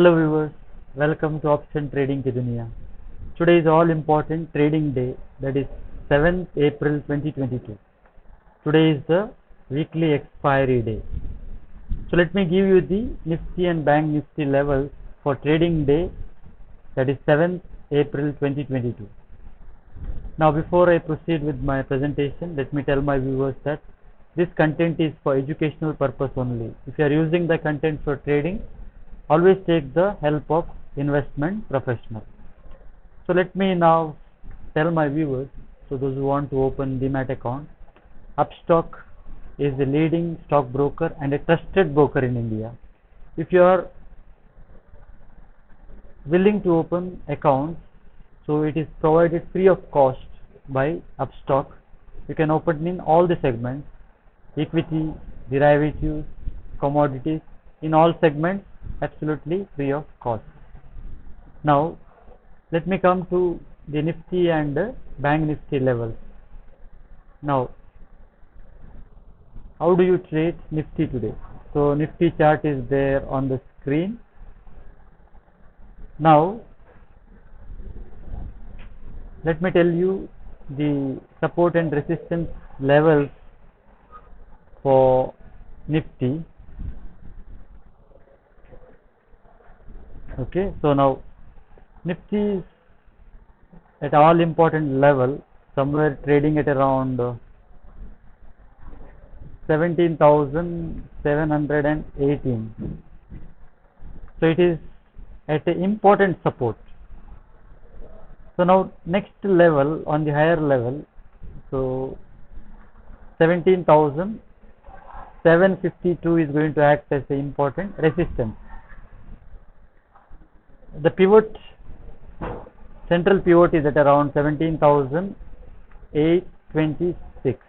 Hello viewers, welcome to Option Trading Duniya. Today is all important trading day, that is 7th April 2022. Today is the weekly expiry day. So let me give you the Nifty and Bank Nifty levels for trading day, that is 7th April 2022. Now before I proceed with my presentation, let me tell my viewers that this content is for educational purpose only. If you are using the content for trading, always take the help of investment professional. So let me now tell my viewers, so those who want to open Demat account, Upstock is the leading stockbroker and a trusted broker in India. If you are willing to open accounts, so it is provided free of cost by Upstock. You can open in all the segments: equity, derivatives, commodities, in all segments, absolutely free of cost. Now let me come to the Nifty and Bank Nifty levels. Now how do you trade Nifty today? So Nifty chart is there on the screen. Now let me tell you the support and resistance levels for Nifty. Okay, so now Nifty is at all important level, somewhere trading at around 17,718. So it is at an important support. So now next level, on the higher level, so 17,752 is going to act as an important resistance. The pivot, central pivot, is at around 17,826.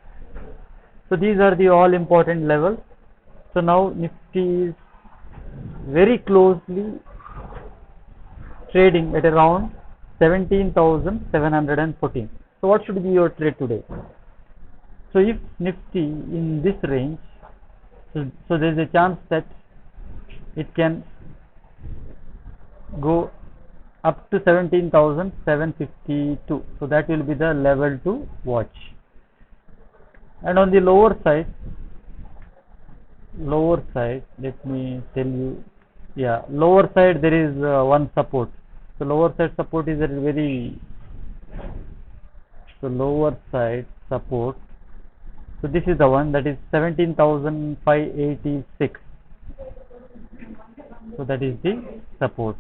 So these are the all important levels. So now Nifty is very closely trading at around 17,714. So what should be your trade today? So if Nifty in this range, so there is a chance that it can go up to 17,752. So that will be the level to watch. And on the lower side, let me tell you, yeah, lower side there is one support. So lower side support is a very, so lower side support, so this is the one, that is 17,586. so that is the support.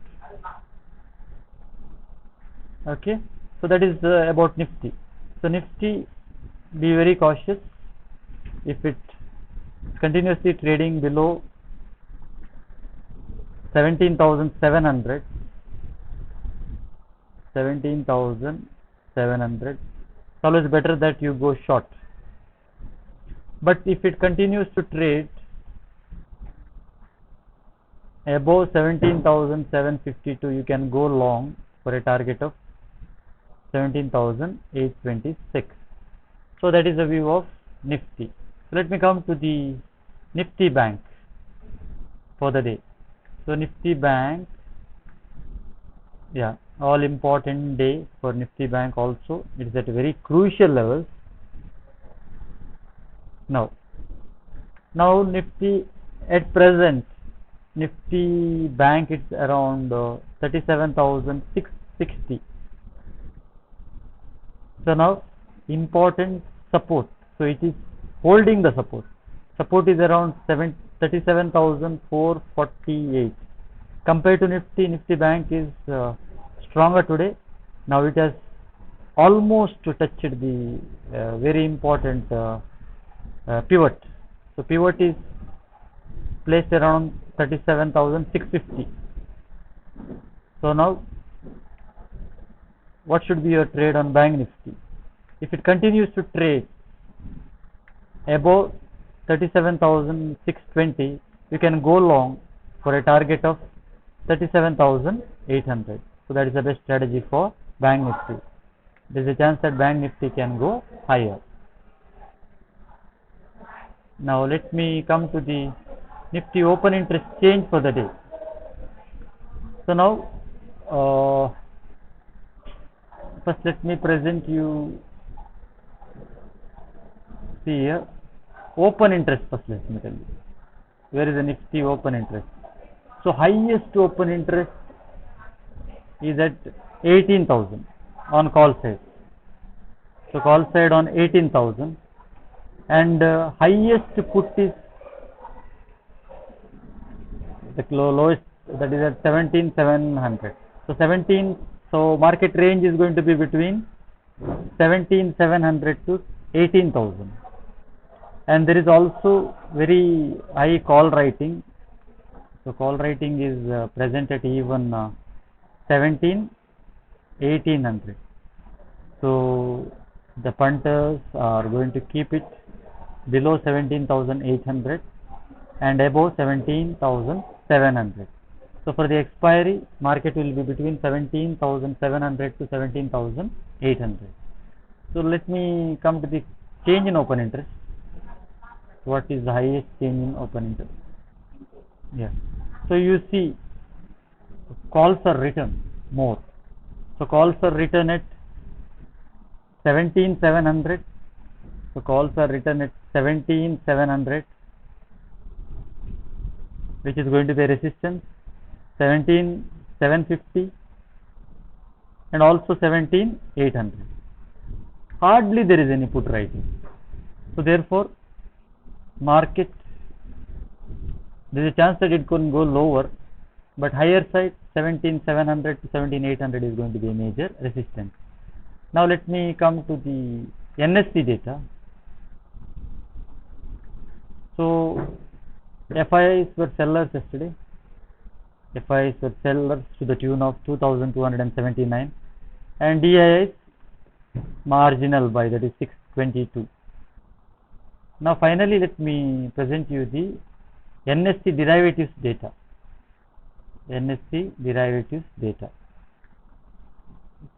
Okay, so that is about Nifty. So Nifty, be very cautious. If it continuously trading below 17,700, it's always better that you go short. But if it continues to trade above 17,752, you can go long for a target of 17,826. So that is the view of Nifty. So let me come to the Nifty Bank for the day. So Nifty Bank, yeah, all important day for Nifty Bank also. It is at a very crucial levels. Now Nifty at present, Nifty Bank, it's around 37,660. So now important support. So it is holding the support. Support is around 37,448. Compared to Nifty Bank is stronger today. Now it has almost touched the very important pivot. So pivot is placed around 37,650. So now what should be your trade on Bank Nifty? If it continues to trade above 37,620, you can go long for a target of 37,800. So that is the best strategy for Bank Nifty. There is a chance that Bank Nifty can go higher. Now let me come to the Nifty open interest change for the day. So now first let me present you, see here, open interest. First let me tell you where is the Nifty open interest. So highest open interest is at 18,000 on call side. So call side on 18,000, and highest put is the lowest, that is at 17,700. So 17, so market range is going to be between 17,700 to 18,000, and there is also very high call writing. So call writing is present at even 1800. So the punters are going to keep it below 17,800 and above 17,700. So for the expiry, market will be between 17,700 to 17,800. So let me come to the change in open interest. What is the highest change in open interest? Yeah. So you see, calls are written more. So calls are written at 17,700. So calls are written at 17,700, which is going to be a resistance, 17,750, and also 17,800. Hardly there is any put writing. So therefore, market, there is a chance that it can go lower, but higher side 17,700 to 17,800 is going to be a major resistance. Now let me come to the NSE data. So FIIs were sellers yesterday. FIIs were sellers to the tune of 2,279, and DIIs marginal buy, that is 622. Now finally let me present you the NSE derivatives data. NSE derivatives data.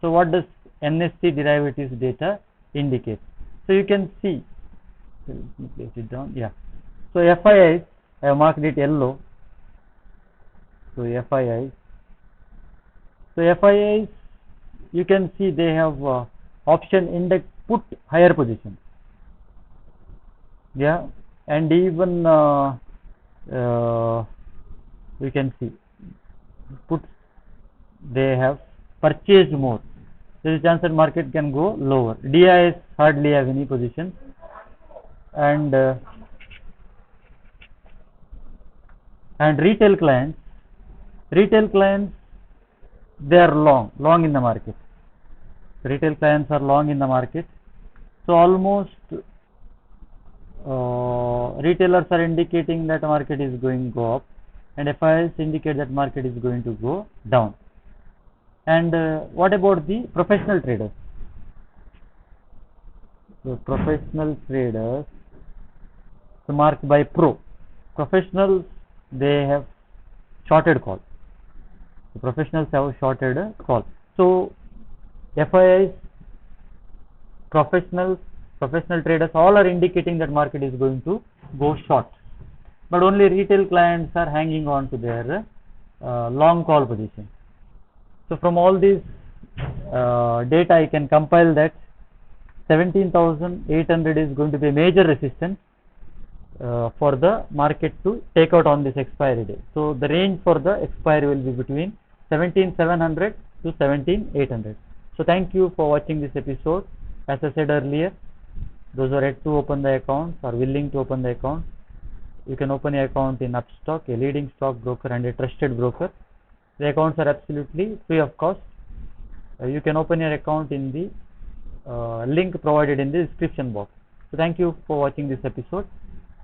So what does NSE derivatives data indicate? So you can see, let me place it down. Yeah. So FIIs, I have marked it yellow. So FIIs. So FIIs, you can see they have option index put higher position. Yeah, and even we can see puts, they have purchased more. There is a chance that market can go lower. DIs hardly have any position, and retail clients, they are long in the market. Retail clients are long in the market. So almost retailers are indicating that market is going to go up, and FIIs indicate that market is going to go down. And what about the professional traders? So professional traders, so marked by pro. Professionals, they have shorted call. The professionals have shorted call. So FIIs, professional traders, all are indicating that market is going to go short, but only retail clients are hanging on to their long call position. So from all these data, I can compile that 17,800 is going to be a major resistance for the market to take out on this expiry day. So the range for the expiry will be between 17,700 to 17,800. So thank you for watching this episode. As I said earlier, those who are yet to open the accounts or willing to open the account, you can open an account in Upstock, a leading stock broker and a trusted broker. The accounts are absolutely free of cost. You can open your account in the link provided in the description box. So thank you for watching this episode.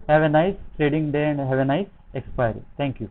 Have a nice trading day and have a nice expiry. Thank you.